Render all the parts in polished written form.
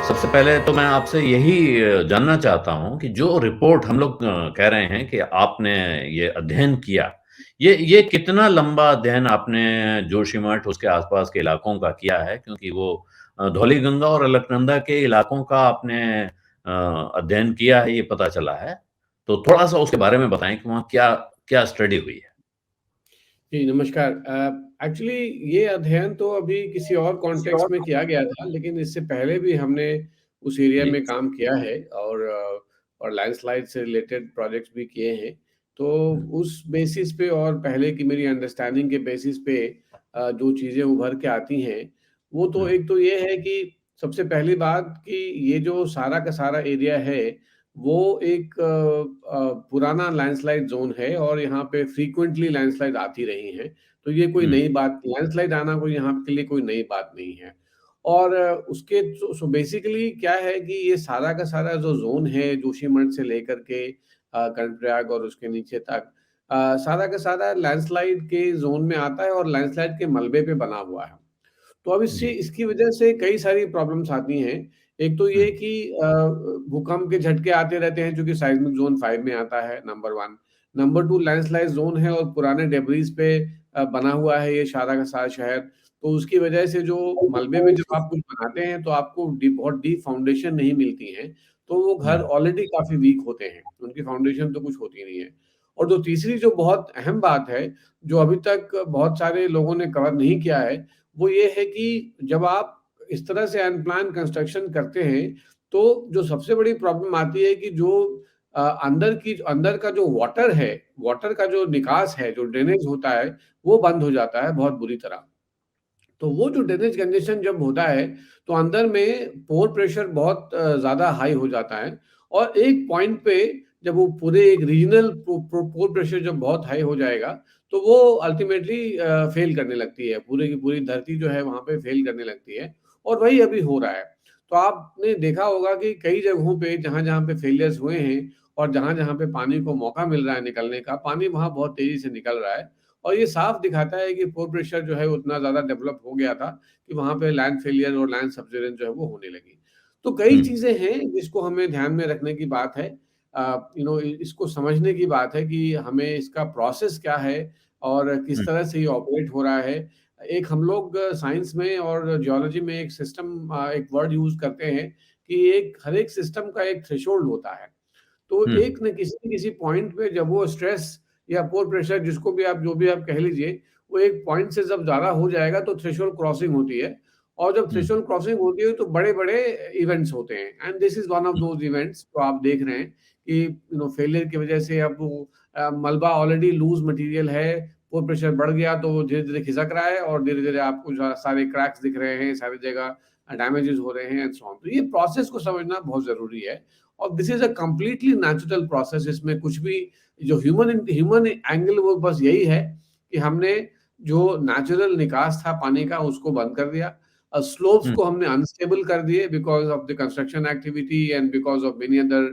सबसे पहले तो मैं आपसे यही जानना चाहता हूँ कि जो रिपोर्ट हम लोग कह रहे हैं कि आपने ये अध्ययन किया, ये कितना लंबा अध्ययन आपने जोशीमठ उसके आसपास के इलाकों का किया है? क्योंकि वो धौलीगंगा और अलकनंदा के इलाकों का आपने अध्ययन किया है, ये पता चला है। तो थोड़ा-सा उसके बारे में बताएँ कि वहाँ क्या क्या स्टडी हुई है? जी, नमस्कार। एक्चुअली ये अध्ययन तो अभी किसी और कॉन्टेक्स्ट में किया गया था, लेकिन इससे पहले भी हमने उस एरिया जी। में काम किया है और लैंडस्लाइड से रिलेटेड प्रोजेक्ट्स भी किए हैं। तो हुँ, उस बेसिस पे और पहले की मेरी अंडरस्टैंडिंग के बेसिस पे जो चीज़ें उभर के आती हैं, वो तो हुँ, एक तो ये है कि सबसे पहली बात कि ये जो सारा का सारा एरिया है, वो एक पुराना लैंडस्लाइड ज़ोन है और यहाँ पे फ्रीक्वेंटली लैंडस्लाइड आती रही हैं। तो ये कोई हुँ, नई बात लैंडस्लाइड आना कोई यहाँ के लिए कोई नई बात नहीं है। और उसके सो बेसिकली क्या है कि ये सारा का सारा जो ज़ोन है जोशीमठ से लेकर के कर्णप्रयाग और उसके नीचे तक सारा का सारा लैंडस्लाइड के ज़ोन में आता है और लैंडस्लाइड के मलबे पे बना हुआ है। तो अब इससे जी, इसकी वजह से कई सारी प्रॉब्लम्स आती हैं। एक तो हुँ, ये कि भूकंप के झटके आते रहते हैं जो कि साइज़्मिक ज़ोन 5 में आता है, नंबर 1। नंबर 2 लैंडस्लाइड ज़ोन है और पुराने डेब्रिस पे बना हुआ है ये सारा का सारा शहर। तो उसकी वजह से जो मलबे में जब आप कुछ बनाते हैं तो आपको बहुत डीप फाउंडेशन नहीं मिलती है, तो वो घर हुँ, ऑलरेडी काफ़ी वीक होते हैं। उनकी फाउंडेशन तो कुछ होती नहीं है। और जो तीसरी जो बहुत अहम बात है, जो अभी तक बहुत सारे लोगों ने कवर नहीं किया है, वो ये है कि जब आप इस तरह से अनप्लान कंस्ट्रक्शन करते हैं, तो जो सबसे बड़ी प्रॉब्लम आती है कि जो अंदर का जो वाटर है, वाटर का जो निकास है, जो ड्रेनेज होता है, वो बंद हो जाता है बहुत बुरी तरह। तो वो जो ड्रेनेज कंजेशन जब होता है, तो अंदर में पोर प्रेशर बहुत ज़्यादा हाई हो जाता है और एक पॉइंट पे जब वो पूरे एक रीजनल पोर प्रेशर जब बहुत हाई हो जाएगा, तो वो अल्टीमेटली फेल करने लगती है। पूरे की पूरी धरती जो है वहाँ पे फेल करने लगती है और वही अभी हो रहा है। तो आपने देखा होगा कि कई जगहों पे जहाँ-जहाँ पे फेलियर्स हुए हैं और जहाँ-जहाँ पे पानी को मौका मिल रहा है निकलने का, पानी वहाँ बहुत तेज़ी से निकल रहा है। और ये साफ दिखाता है कि पोर प्रेशर जो है उतना ज़्यादा डेवलप हो गया था कि वहाँ पे लैंड फेलियर और लैंड सब्सिडेंस जो है वो होने लगी। तो कई हुँ, चीज़ें हैं जिसको हमें ध्यान में रखने की बात है। इसको समझने की बात है कि हमें इसका प्रोसेस क्या है और किस हुँ, तरह से ये ऑपरेट हो रहा है। एक हम लोग साइंस में और जियोलॉजी में एक एक वर्ड यूज़ करते हैं कि एक हर एक सिस्टम का एक थ्रेशोल्ड होता है। तो हुँ, एक न किसी पॉइंट पे जब वो स्ट्रेस या पोर प्रेशर जिसको भी आप जो भी आप कह लीजिए, वो एक पॉइंट से जब ज़्यादा हो जाएगा तो थ्रेशोल्ड क्रॉसिंग होती है और जब हुँ, थ्रेशोल्ड क्रॉसिंग होती है तो बड़े-बड़े इवेंट्स होते हैं and this is one of hmm, those events जो आप देख रहे हैं कि फेलियर की वजह से अब वो मलबा ऑलरेडी लूज़ मटीरियल है, पोर प्रेशर बढ़ गया तो वो धीरे-धीरे खिसक रहा है और धीरे-धीरे आपको सारे क्रैक्स दिख रहे हैं, सारी जगह डैमेजेस हो रहे हैं एंड सो ऑन। तो ये प्रोसेस को समझना बहुत ज़रूरी है। और this is a completely natural process इसमें कुछ भी जो ह्यूमन एंगल वो बस यही है कि हमने जो नेचुरल निकास था पानी का उसको बंद कर दिया। स्लोप्स हुँ। को हमने अनस्टेबल कर दिए because of the construction activity and because of many other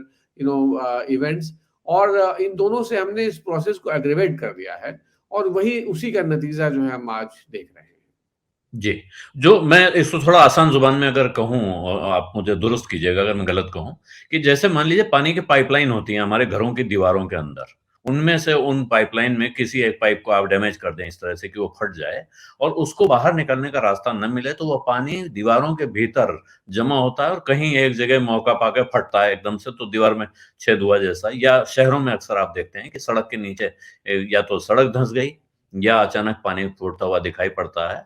events और इन दोनों से हमने इस प्रोसेस को एग्रीवेट कर दिया है और वही उसी का नतीजा जो है हम आज देख रहे हैं। जी, जो मैं इसको थोड़ा आसान ज़ुबान में अगर कहूँ आप मुझे दुरुस्त कीजिएगा अगर मैं गलत कहूँ, कि जैसे मान लीजिए पानी की पाइपलाइन होती है हमारे घरों की दीवारों के अंदर, उनमें से उन पाइपलाइन में किसी एक पाइप को आप डैमेज कर दें इस तरह से कि वो फट जाए और उसको बाहर निकलने का रास्ता ना मिले, तो वो पानी दीवारों के भीतर जमा होता है और कहीं एक जगह मौका पाके फटता है एकदम से, तो दीवार में छेद हुआ जैसा या शहरों में अक्सर आप देखते हैं कि सड़क के नीचे या तो सड़क धँस गई या अचानक पानी फूटता हुआ दिखाई पड़ता है।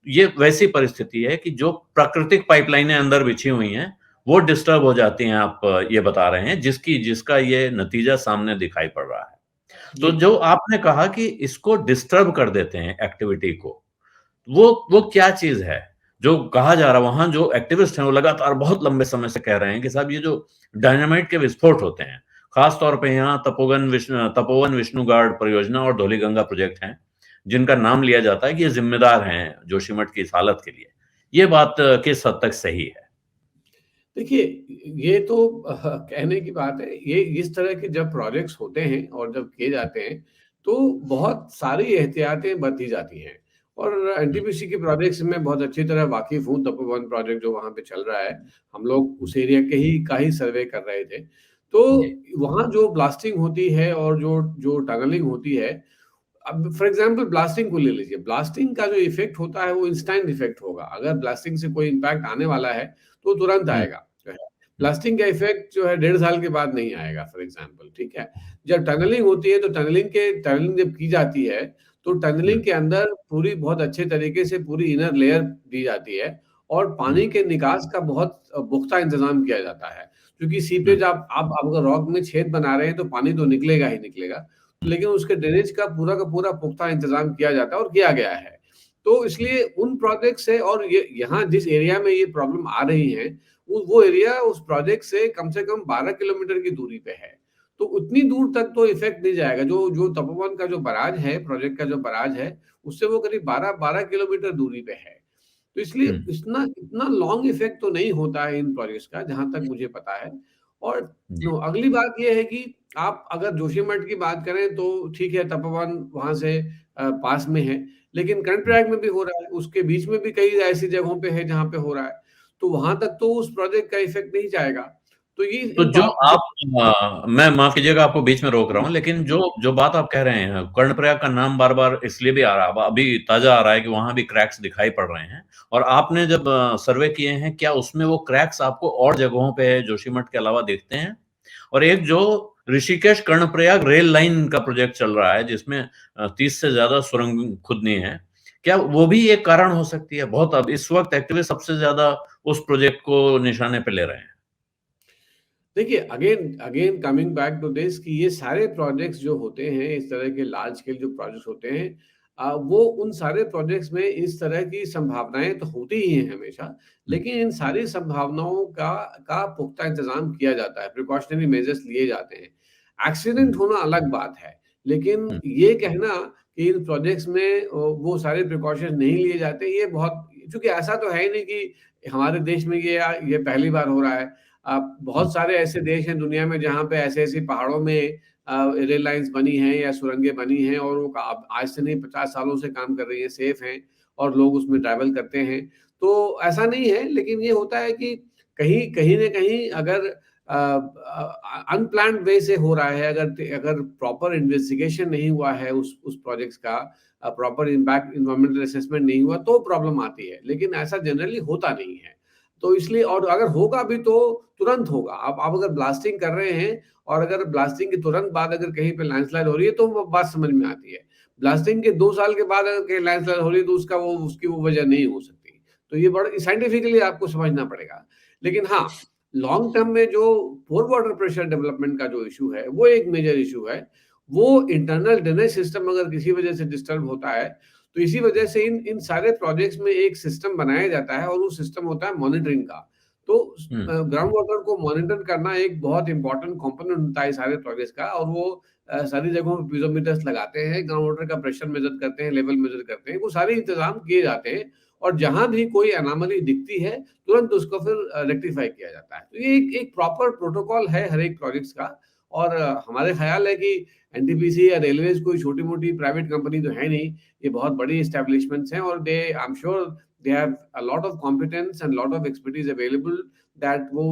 ये वैसी परिस्थिति है कि जो प्राकृतिक पाइपलाइनें अंदर बिछी हुई हैं, वो डिस्टर्ब हो जाती हैं आप ये बता रहे हैं, जिसका ये नतीजा सामने दिखाई पड़ रहा है। जी। तो जो आपने कहा कि इसको डिस्टर्ब कर देते हैं एक्टिविटी को, वो क्या चीज़ है? जो कहा जा रहा है वहाँ जो एक्टिविस्ट हैं, वो लगातार बहुत लंबे समय से कह रहे हैं कि साहब ये जो डायनामाइट के विस्फोट होते हैं, खास तौर पे यहाँ तपोवन विष्णु गार्ड परियोजना और धौलीगंगा प्रोजेक्ट हैं, जिनका नाम लिया जाता है कि ये ज़िम्मेदार हैं जोशीमठ की इस हालत के लिए। ये बात किस हद तक सही है? देखिए, ये तो कहने की बात है। ये इस तरह के जब प्रोजेक्ट्स होते हैं और जब किए जाते हैं, तो बहुत सारी एहतियातें बरती जाती हैं और एनटीपीसी के प्रोजेक्ट्स में बहुत अच्छी तरह वाकिफ हूँ। तपोवन प्रोजेक्ट जो वहाँ पे चल रहा है, हम लोग उस एरिया के ही का ही सर्वे कर रहे थे। तो जी। वहाँ जो ब्लास्टिंग होती है और जो जो टनलिंग होती है, अब फॉर एग्जांपल ब्लास्टिंग को ले लीजिए। ब्लास्टिंग का जो इफेक्ट होता है वो इंस्टेंट इफेक्ट होगा। अगर ब्लास्टिंग से कोई इम्पैक्ट आने वाला है तो तुरंत हुँ, आएगा जो है। हुँ, ब्लास्टिंग का इफेक्ट जो है 1.5 साल के बाद नहीं आएगा फॉर एग्जांपल, ठीक है। जब टनलिंग होती है तो टनलिंग जब की जाती है तो हुँ, टनलिंग के अंदर पूरी बहुत अच्छे तरीके से पूरी इनर लेयर दी जाती है और हुँ, पानी के निकास का बहुत पुख्ता इंतजाम किया जाता है। क्योंकि हुँ, सीपेज आप अगर रॉक में छेद बना रहे हैं तो पानी तो निकलेगा ही निकलेगा। हुँ, लेकिन उसके ड्रेनेज का पूरा पुख्ता इंतजाम किया जाता है और किया गया है। तो हुँ, इसलिए उन प्रोजेक्ट से और ये यहाँ जिस एरिया में ये प्रॉब्लम आ रही है, वो एरिया उस प्रोजेक्ट से कम 12 किलोमीटर की दूरी पे है। तो उतनी दूर तक तो इफेक्ट नहीं जाएगा। जो जो तपोवन का जो बराज है, प्रोजेक्ट का जो बराज है, उससे वो करीब 12 किलोमीटर दूरी पे है। तो इसलिए हुँ, इतना इतना लॉन्ग इफेक्ट तो नहीं होता है इन प्रोजेक्ट्स का, जहाँ तक मुझे पता है। और जी, अगली बात ये है कि आप अगर जोशीमठ की बात करें तो ठीक है, तपोवन वहाँ से पास में है, लेकिन हुँ। कर्णप्रयाग में भी हो रहा है, उसके बीच में भी कई ऐसी जगहों पे है जहाँ पे हो रहा है। तो वहाँ तक तो उस प्रोजेक्ट का इफ़ेक्ट नहीं जाएगा। तो ये तो इन जो प्रो जो आप मैं माफ़ कीजिएगा आपको बीच में रोक रहा हूँ, लेकिन जो जो बात आप कह रहे हैं, कर्णप्रयाग का नाम बार-बार इसलिए भी आ रहा है, अब अभी ताज़ा आ रहा है कि वहाँ भी क्रैक्स दिखाई पड़ रहे हैं और आपने जब सर्वे किए हैं, क्या उसमें वो क्रैक्स आपको और जगहों पे जोशीमठ के अलावा दिखते हैं? और एक जो ऋषिकेश कर्णप्रयाग रेल लाइन का प्रोजेक्ट चल रहा है, जिसमें 30 से ज़्यादा सुरंग खुदनी है, क्या वो भी एक कारण हो सकती है? बहुत अब इस वक़्त एक्टिविस्ट सबसे ज़्यादा उस प्रोजेक्ट को निशाने पे ले रहे हैं। देखिए, again again coming back to this कि ये सारे प्रोजेक्ट्स जो होते हैं, इस तरह के लार्ज स्केल जो प्रोजेक्ट्स होते हैं, वो उन सारे प्रोजेक्ट्स में इस तरह की संभावनाएँ तो होती ही हैं हमेशा, हुँ, लेकिन इन सारी संभावनाओं का पुख्ता इंतज़ाम किया जाता है, प्रिकॉशनरी मेजर्स लिए जाते हैं। एक्सीडेंट हुँ, होना अलग बात है, लेकिन हुँ, ये कहना कि इन प्रोजेक्ट्स में वो सारे प्रिकॉशंस नहीं लिए जाते, ये बहुत, क्योंकि ऐसा तो है ही नहीं कि हमारे देश में ये पहली बार हो रहा है। हुँ, बहुत सारे ऐसे देश हैं दुनिया में जहाँ पे ऐसे-ऐसे पहाड़ों में रेल लाइन्स बनी हैं या सुरंगें बनी हैं और वो अब आज से नहीं 50 सालों से काम कर रही हैं, सेफ हैं और लोग उसमें ट्रैवल करते हैं। तो ऐसा नहीं है, लेकिन ये होता है कि कहीं कहीं न कहीं अगर अनप्लान्ड वे से हो रहा है, अगर प्रॉपर इन्वेस्टिगेशन नहीं हुआ है उस प्रोजेक्ट्स का, प्रॉपर इम्पैक्ट एनवायरमेंटल असेसमेंट नहीं हुआ तो प्रॉब्लम आती है, लेकिन ऐसा जनरली होता नहीं है। तो इसलिए, और अगर होगा भी तो तुरंत होगा। आप अगर ब्लास्टिंग कर रहे हैं और अगर ब्लास्टिंग के तुरंत बाद अगर कहीं पे लैंडस्लाइड हो रही है तो वो बात समझ में आती है। ब्लास्टिंग के 2 साल के बाद अगर कहीं लैंडस्लाइड हो रही है तो उसकी वो वजह नहीं हो सकती। तो ये बड़ा साइंटिफिकली आपको समझना पड़ेगा। लेकिन हाँ, लॉन्ग टर्म में जो पोर वाटर प्रेशर डेवलपमेंट का जो इश्यू है, वो एक मेजर इश्यू है। वो इंटरनल ड्रेनेज सिस्टम अगर किसी वजह से डिस्टर्ब होता है, तो इसी वजह से इन इन सारे प्रोजेक्ट्स में एक सिस्टम बनाया जाता है और वो सिस्टम होता है मॉनिटरिंग का। तो हुँ, ग्राउंड वाटर को मॉनिटर करना एक बहुत इंपॉर्टेंट कंपोनेंट होता है सारे प्रोजेक्ट्स का, और वो सारी जगहों पे पीज़ोमीटर्स लगाते हैं, ग्राउंड वाटर का प्रेशर मेजर करते हैं, लेवल मेजर करते हैं, वो सारे इंतज़ाम किए जाते हैं और जहाँ भी कोई एनोमली दिखती है, तुरंत उसको फिर रेक्टिफाई किया जाता है। तो ये एक एक प्रॉपर प्रोटोकॉल है हर एक प्रोजेक्ट्स का, और हमारे ख़्याल है कि एनटीपीसी या रेलवेज़ कोई छोटी-मोटी प्राइवेट कंपनी तो है नहीं, ये बहुत बड़ी एस्टेब्लिशमेंट्स हैं और I am sure they have a lot of competence and lot of expertise available, that वो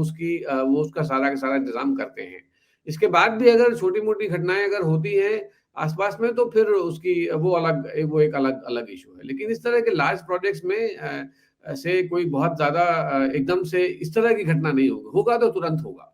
उसका सारा का सारा इंतजाम करते हैं। इसके बाद भी अगर छोटी-मोटी घटनाएँ अगर होती हैं आस-पास में, तो फिर उसकी वो एक अलग अलग इश्यू है। लेकिन इस तरह के लार्ज प्रोजेक्ट्स में ऐसे कोई बहुत ज़्यादा एकदम से इस तरह की घटना नहीं होगी, होगा तो तुरंत होगा।